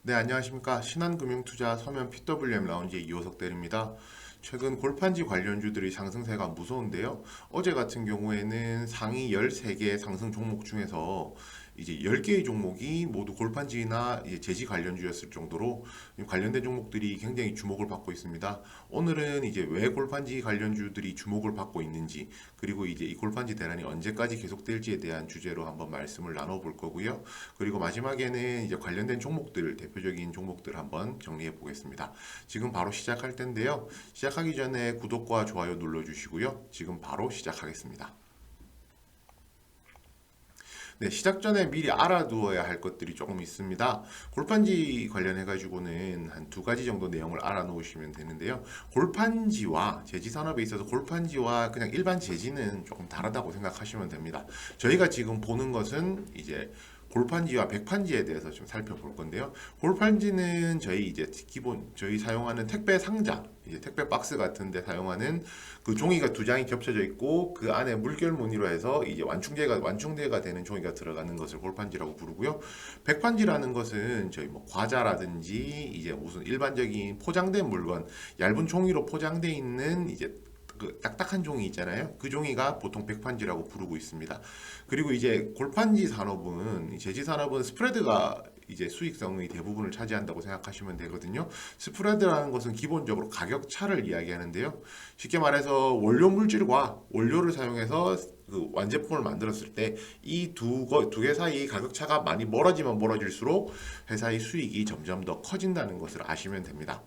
네, 안녕하십니까. 신한금융투자 서면 PWM 라운지의 이호석 대리입니다. 최근 골판지 관련주들이 상승세가 무서운데요. 어제 같은 경우에는 상위 13개 상승 종목 중에서 이제 10개의 종목이 모두 골판지나 이제 제지 관련주였을 정도로 관련된 종목들이 굉장히 주목을 받고 있습니다. 오늘은 이제 왜 골판지 관련주들이 주목을 받고 있는지, 그리고 이제 이 골판지 대란이 언제까지 계속될지에 대한 주제로 한번 말씀을 나눠볼 거고요. 그리고 마지막에는 이제 관련된 종목들, 대표적인 종목들 한번 정리해 보겠습니다. 지금 바로 시작할 텐데요. 시작하기 전에 구독과 좋아요 눌러주시고요. 지금 바로 시작하겠습니다. 네, 시작 전에 미리 알아두어야 할 것들이 조금 있습니다. 골판지 관련해 가지고는 한 두 가지 정도 내용을 알아놓으시면 되는데요. 골판지와 제지 산업에 있어서 골판지와 그냥 일반 제지는 조금 다르다고 생각하시면 됩니다. 저희가 지금 보는 것은 이제 골판지와 백판지에 대해서 좀 살펴볼 건데요. 골판지는 저희 이제 기본 저희 사용하는 택배 상자, 이제 택배 박스 같은데 사용하는 그 종이가 두 장이 겹쳐져 있고 그 안에 물결 무늬로 해서 이제 완충제가 되는 종이가 들어가는 것을 골판지라고 부르고요. 백판지라는 것은 저희 뭐 과자라든지 이제 무슨 일반적인 포장된 물건, 얇은 종이로 포장돼 있는 이제 그 딱딱한 종이 있잖아요. 그 종이가 보통 백판지라고 부르고 있습니다. 그리고 이제 골판지 산업은 제지 산업은 스프레드가 이제 수익성의 대부분을 차지한다고 생각하시면 되거든요. 스프레드라는 것은 기본적으로 가격 차를 이야기하는데요. 쉽게 말해서 원료 물질과 원료를 사용해서 그 완제품을 만들었을 때 이 두 개 사이 가격 차가 많이 멀어지면 멀어질수록 회사의 수익이 점점 더 커진다는 것을 아시면 됩니다.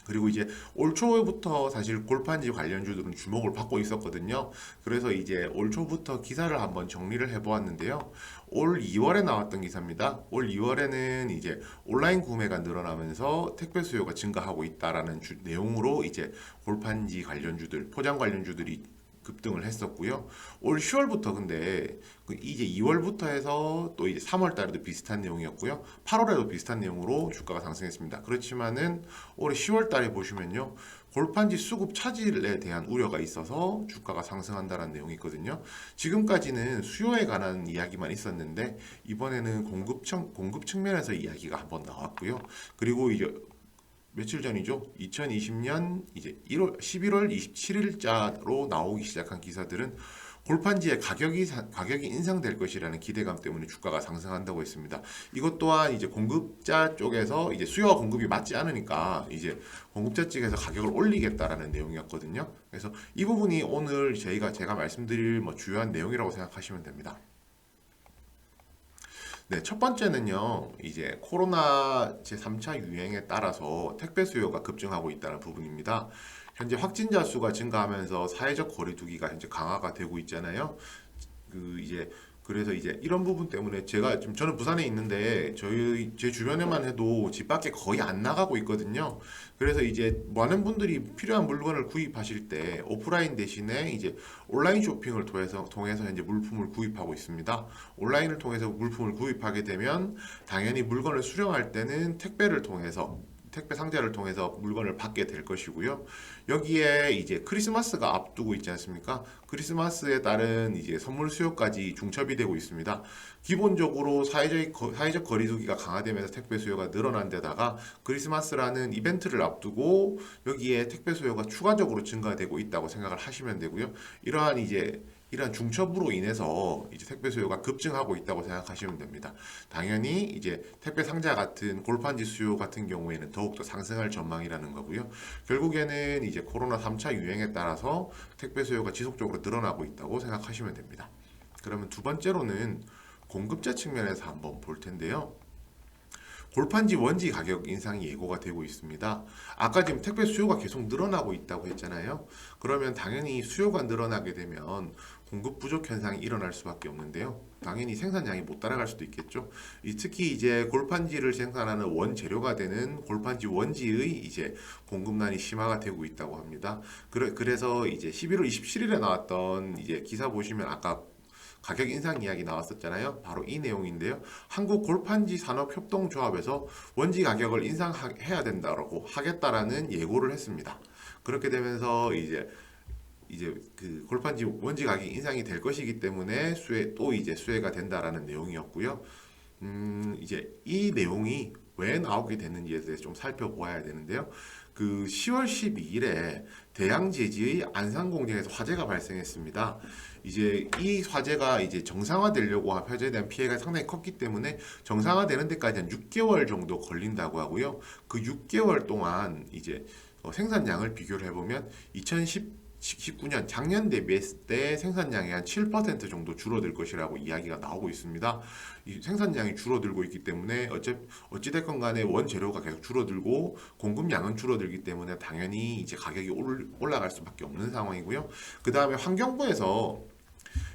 그리고 이제 올 초부터 사실 골판지 관련주들은 주목을 받고 있었거든요. 그래서 이제 올 초부터 기사를 한번 정리를 해보았는데요. 올 2월에 나왔던 기사입니다. 올 2월에는 이제 온라인 구매가 늘어나면서 택배 수요가 증가하고 있다라는 내용으로 이제 골판지 관련주들, 포장 관련주들이 급등을 했었고요. 올 10월부터 근데 이제 2월부터 해서 또 이제 3월 달에도 비슷한 내용이었고요. 8월에도 비슷한 내용으로 주가가 상승했습니다. 그렇지만은 올해 10월 달에 보시면요. 골판지 수급 차질에 대한 우려가 있어서 주가가 상승한다는 내용이 있거든요. 지금까지는 수요에 관한 이야기만 있었는데 이번에는 공급 측면에서 이야기가 한번 나왔고요. 그리고 이제 며칠 전이죠. 2020년 이제 11월 27일자로 나오기 시작한 기사들은 골판지의 가격이 인상될 것이라는 기대감 때문에 주가가 상승한다고 했습니다. 이것 또한 이제 공급자 쪽에서 이제 수요와 공급이 맞지 않으니까 이제 공급자 측에서 가격을 올리겠다라는 내용이었거든요. 그래서 이 부분이 오늘 제가 말씀드릴 뭐 주요한 내용이라고 생각하시면 됩니다. 네, 첫 번째는요, 이제 코로나 제3차 유행에 따라서 택배 수요가 급증하고 있다는 부분입니다. 현재 확진자 수가 증가하면서 사회적 거리두기가 현재 강화가 되고 있잖아요. 그 이제 그래서 이제 이런 부분 때문에 제가 지금 저는 부산에 있는데 제 주변에만 해도 집 밖에 거의 안 나가고 있거든요. 그래서 이제 많은 분들이 필요한 물건을 구입하실 때 오프라인 대신에 이제 온라인 쇼핑을 통해서 현재 물품을 구입하고 있습니다. 온라인을 통해서 물품을 구입하게 되면 당연히 물건을 수령할 때는 택배 상자를 통해서 물건을 받게 될 것이고요. 여기에 이제 크리스마스가 앞두고 있지 않습니까? 크리스마스에 따른 이제 선물 수요까지 중첩이 되고 있습니다. 기본적으로 사회적 거리두기가 강화되면서 택배 수요가 늘어난 데다가 크리스마스라는 이벤트를 앞두고 여기에 택배 수요가 추가적으로 증가되고 있다고 생각을 하시면 되고요. 이러한 중첩으로 인해서 이제 택배 수요가 급증하고 있다고 생각하시면 됩니다. 당연히 이제 택배 상자 같은 골판지 수요 같은 경우에는 더욱더 상승할 전망이라는 거고요. 결국에는 이제 코로나 3차 유행에 따라서 택배 수요가 지속적으로 늘어나고 있다고 생각하시면 됩니다. 그러면 두 번째로는 공급자 측면에서 한번 볼 텐데요. 골판지 원지 가격 인상이 예고가 되고 있습니다. 아까 지금 택배 수요가 계속 늘어나고 있다고 했잖아요. 그러면 당연히 수요가 늘어나게 되면 공급 부족 현상이 일어날 수밖에 없는데요. 당연히 생산량이 못 따라갈 수도 있겠죠. 특히 이제 골판지를 생산하는 원재료가 되는 골판지 원지의 이제 공급난이 심화가 되고 있다고 합니다. 그래서 이제 11월 27일에 나왔던 이제 기사 보시면 아까 가격 인상 이야기 나왔었잖아요. 바로 이 내용인데요. 한국 골판지 산업협동조합에서 원지 가격을 인상해야 된다고 하겠다라는 예고를 했습니다. 그렇게 되면서 이제 그 골판지 원지 가격이 인상이 될 것이기 때문에 이제 수혜가 된다라는 내용이었고요. 이제 이 내용이 왜 나오게 됐는지에 대해서 좀 살펴보아야 되는데요. 그 10월 12일에 대양제지의 안산공장에서 화재가 발생했습니다. 이제 이 화재가 이제 정상화되려고 화재에 대한 피해가 상당히 컸기 때문에 정상화되는 데까지 한 6개월 정도 걸린다고 하고요. 그 6개월 동안 이제 생산량을 비교를 해보면 2019년 작년 대비했을 때 생산량이 한 7% 정도 줄어들 것이라고 이야기가 나오고 있습니다. 이 생산량이 줄어들고 있기 때문에 어찌됐건 간에 원재료가 계속 줄어들고 공급량은 줄어들기 때문에 당연히 이제 가격이 올라갈 수밖에 없는 상황이고요. 그 다음에 환경부에서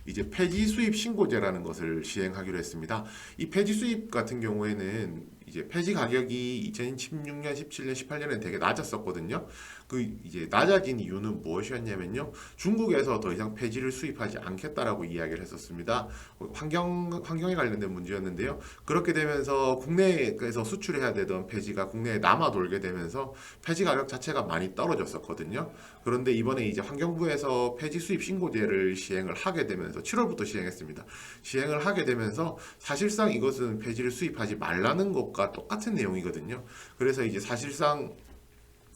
이제 폐지 수입 신고제라는 것을 시행하기로 했습니다. 이 폐지 수입 같은 경우에는 이제 폐지 가격이 2016년, 17년, 18년에는 되게 낮았었거든요. 그 이제 낮아진 이유는 무엇이었냐면요. 중국에서 더 이상 폐지를 수입하지 않겠다라고 이야기를 했었습니다. 환경에 관련된 문제였는데요. 그렇게 되면서 국내에서 수출해야 되던 폐지가 국내에 남아 돌게 되면서 폐지 가격 자체가 많이 떨어졌었거든요. 그런데 이번에 이제 환경부에서 폐지 수입 신고제를 시행을 하게 되면서 7월부터 시행했습니다. 시행을 하게 되면서 사실상 이것은 폐지를 수입하지 말라는 것과 똑같은 내용이거든요. 그래서 이제 사실상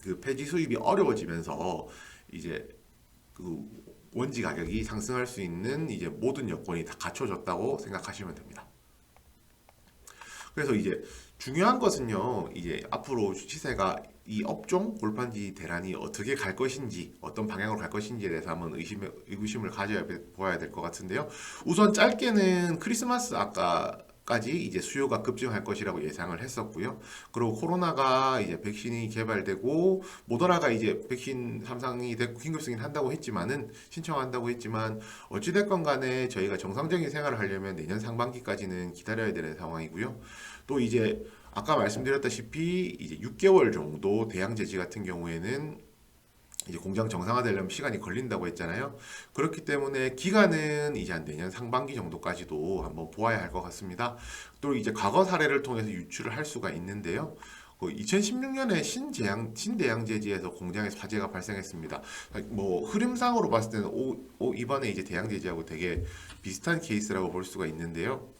그 폐지 수입이 어려워지면서 이제 그 원지 가격이 상승할 수 있는 이제 모든 여건이 다 갖춰졌다고 생각하시면 됩니다. 그래서 이제 중요한 것은요, 이제 앞으로 시세가 이 업종 골판지 대란이 어떻게 갈 것인지, 어떤 방향으로 갈 것인지에 대해서 한번 의구심을 가져야 보아야 될 것 같은데요. 우선 짧게는 크리스마스 까지 이제 수요가 급증할 것이라고 예상을 했었고요. 그리고 코로나가 이제 백신이 개발되고 모더나가 이제 백신 삼상이 됐고 긴급 승인한다고 했지만은 신청한다고 했지만 어찌됐건 간에 저희가 정상적인 생활을 하려면 내년 상반기까지는 기다려야 되는 상황이고요. 또 이제 아까 말씀드렸다시피 이제 6개월 정도 대양제지 같은 경우에는 이제 공장 정상화되려면 시간이 걸린다고 했잖아요. 그렇기 때문에 기간은 이제 한 내년 상반기 정도까지도 한번 보아야 할 것 같습니다. 또 이제 과거 사례를 통해서 유추를 할 수가 있는데요. 2016년에 신대양제지에서 공장에서 화재가 발생했습니다. 뭐 흐름상으로 봤을 때는 이번에 이제 대양제지하고 되게 비슷한 케이스라고 볼 수가 있는데요.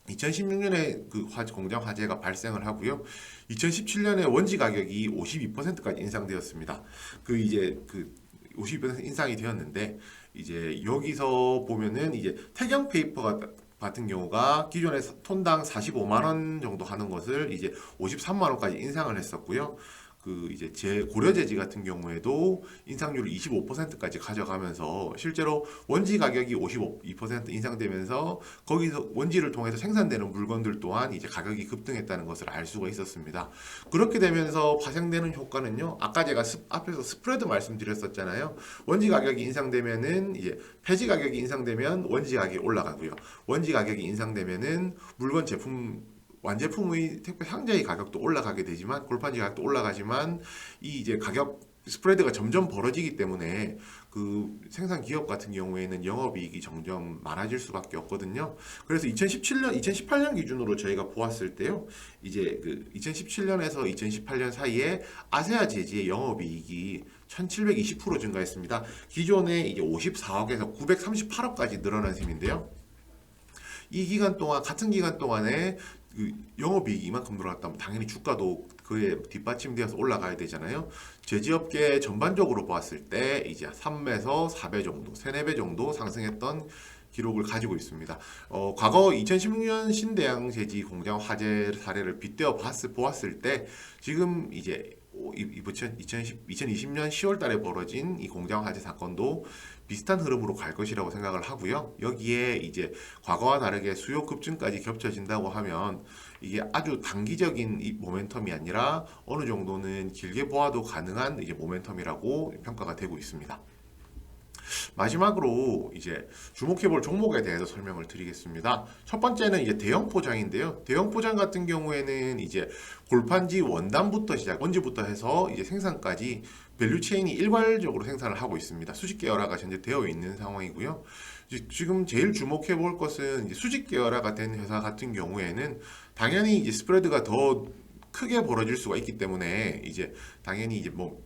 2016년에 그 공장 화재가 발생을 하고요. 2017년에 원지 가격이 52%까지 인상되었습니다. 그 이제 그 52% 인상이 되었는데 이제 여기서 보면은 이제 태경 페이퍼 같은 경우가 기존에 톤당 45만 원 정도 하는 것을 이제 53만 원까지 인상을 했었고요. 그 이제 고려제지 같은 경우에도 인상률을 25%까지 가져가면서 실제로 원지 가격이 52% 인상되면서 거기서 원지를 통해서 생산되는 물건들 또한 이제 가격이 급등했다는 것을 알 수가 있었습니다. 그렇게 되면서 파생되는 효과는요. 아까 제가 앞에서 스프레드 말씀드렸었잖아요. 원지 가격이 인상되면은 이제 폐지 가격이 인상되면 원지 가격이 올라가고요. 원지 가격이 인상되면은 물건 제품 완제품의 택배 상자의 가격도 올라가게 되지만 골판지 가격도 올라가지만 이 이제 가격 스프레드가 점점 벌어지기 때문에 그 생산 기업 같은 경우에는 영업이익이 점점 많아질 수밖에 없거든요. 그래서 2018년 기준으로 저희가 보았을 때요, 이제 그 2017년에서 2018년 사이에 아세아 제지의 영업이익이 1,720% 증가했습니다. 기존에 이제 54억에서 938억까지 늘어난 셈인데요. 이 기간 동안 같은 기간 동안에 그 영업이익이 이만큼 늘어났다면 당연히 주가도 그에 뒷받침되어서 올라가야 되잖아요. 제지업계 전반적으로 봤을 때 이제 3에서 4배 정도, 3, 4배 정도 상승했던 기록을 가지고 있습니다. 과거 2016년 신대양 제지 공장 화재 사례를 빗대어 보았을 때 지금 이제 2020년 10월 달에 벌어진 이 공장 화재 사건도 비슷한 흐름으로 갈 것이라고 생각을 하고요. 여기에 이제 과거와 다르게 수요 급증까지 겹쳐진다고 하면 이게 아주 단기적인 이 모멘텀이 아니라 어느 정도는 길게 보아도 가능한 이제 모멘텀이라고 평가가 되고 있습니다. 마지막으로 이제 주목해볼 종목에 대해서 설명을 드리겠습니다. 첫 번째는 이제 대형 포장인데요. 대형 포장 같은 경우에는 이제 골판지 원단부터 원지부터 해서 이제 생산까지 밸류 체인이 일괄적으로 생산을 하고 있습니다. 수직 계열화가 현재 되어 있는 상황이고요. 지금 제일 주목해볼 것은 이제 수직 계열화가 된 회사 같은 경우에는 당연히 이제 스프레드가 더 크게 벌어질 수가 있기 때문에 이제 당연히 이제 뭐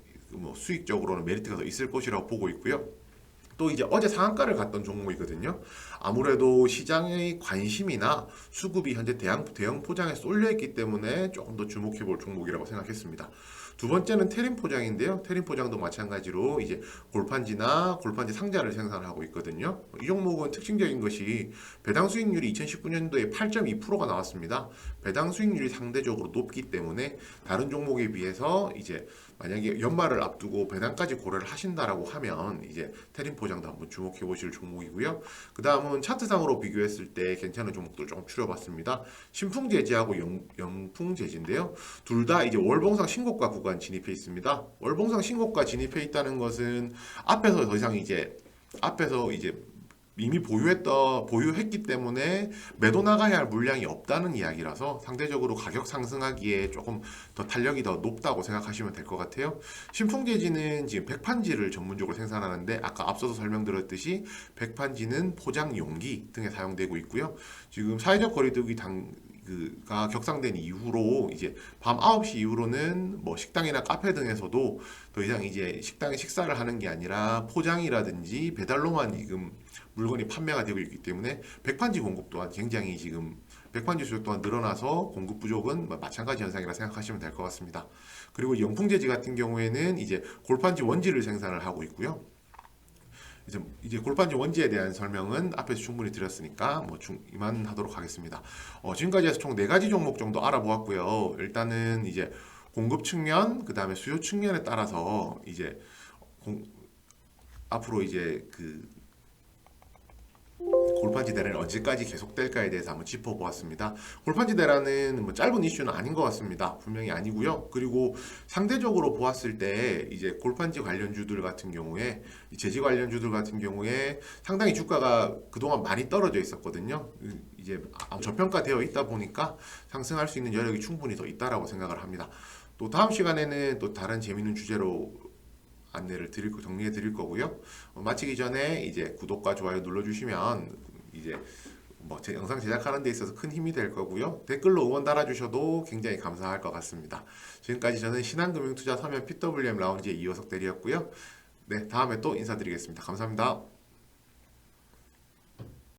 수익적으로는 메리트가 더 있을 것이라고 보고 있고요. 또 이제 어제 상한가를 갔던 종목이거든요. 아무래도 시장의 관심이나 수급이 현재 대형 포장에 쏠려 있기 때문에 조금 더 주목해 볼 종목이라고 생각했습니다. 두 번째는 테린 포장인데요. 테린 포장도 마찬가지로 이제 골판지나 골판지 상자를 생산하고 있거든요. 이 종목은 특징적인 것이 배당 수익률이 2019년도에 8.2%가 나왔습니다. 배당 수익률이 상대적으로 높기 때문에 다른 종목에 비해서 이제 만약에 연말을 앞두고 배당까지 고려를 하신다라고 하면 이제 테린 포장도 한번 주목해 보실 종목이고요. 그 다음은 차트상으로 비교했을 때 괜찮은 종목들 조금 추려봤습니다. 신풍제지하고 영풍제지인데요. 둘 다 이제 월봉상 신고가 구간 진입해 있습니다. 월봉상 신고가 진입해 있다는 것은 앞에서 더 이상 앞에서 이제 이미 보유했기 때문에 매도 나가야 할 물량이 없다는 이야기라서 상대적으로 가격 상승하기에 조금 더 탄력이 더 높다고 생각하시면 될 것 같아요. 신풍제지는 지금 백판지를 전문적으로 생산하는데 아까 앞서서 설명드렸듯이 백판지는 포장 용기 등에 사용되고 있고요. 지금 사회적 거리두기 가 격상된 이후로 이제 밤 9시 이후로는 뭐 식당이나 카페 등에서도 더 이상 이제 식당에 식사를 하는 게 아니라 포장이라든지 배달로만 지금 물건이 판매가 되고 있기 때문에 백판지 공급 또한 굉장히 지금 백판지 수요 또한 늘어나서 공급 부족은 마찬가지 현상이라 생각하시면 될 것 같습니다. 그리고 영풍제지 같은 경우에는 이제 골판지 원지를 생산을 하고 있고요. 이제 골판지 원지에 대한 설명은 앞에서 충분히 드렸으니까 이만 하도록 하겠습니다. 지금까지 해서 총 4가지 종목 정도 알아보았고요. 일단은 이제 공급 측면, 그 다음에 수요 측면에 따라서 이제 앞으로 이제 골판지 대란이 언제까지 계속될까에 대해서 한번 짚어보았습니다. 골판지 대란은 뭐 짧은 이슈는 아닌 것 같습니다. 분명히 아니고요. 그리고 상대적으로 보았을 때 이제 골판지 관련주들 같은 경우에 제지 관련주들 같은 경우에 상당히 주가가 그동안 많이 떨어져 있었거든요. 이제 저평가되어 있다 보니까 상승할 수 있는 여력이 충분히 더 있다라고 생각을 합니다. 또 다음 시간에는 또 다른 재미있는 주제로 안내를 정리해 드릴 거고요. 마치기 전에 이제 구독과 좋아요 눌러주시면 이제 제 영상 제작하는 데 있어서 큰 힘이 될 거고요. 댓글로 응원 달아주셔도 굉장히 감사할 것 같습니다. 지금까지 저는 신한금융투자 서면 PWM 라운지의 이호석 대리였고요. 네, 다음에 또 인사드리겠습니다. 감사합니다.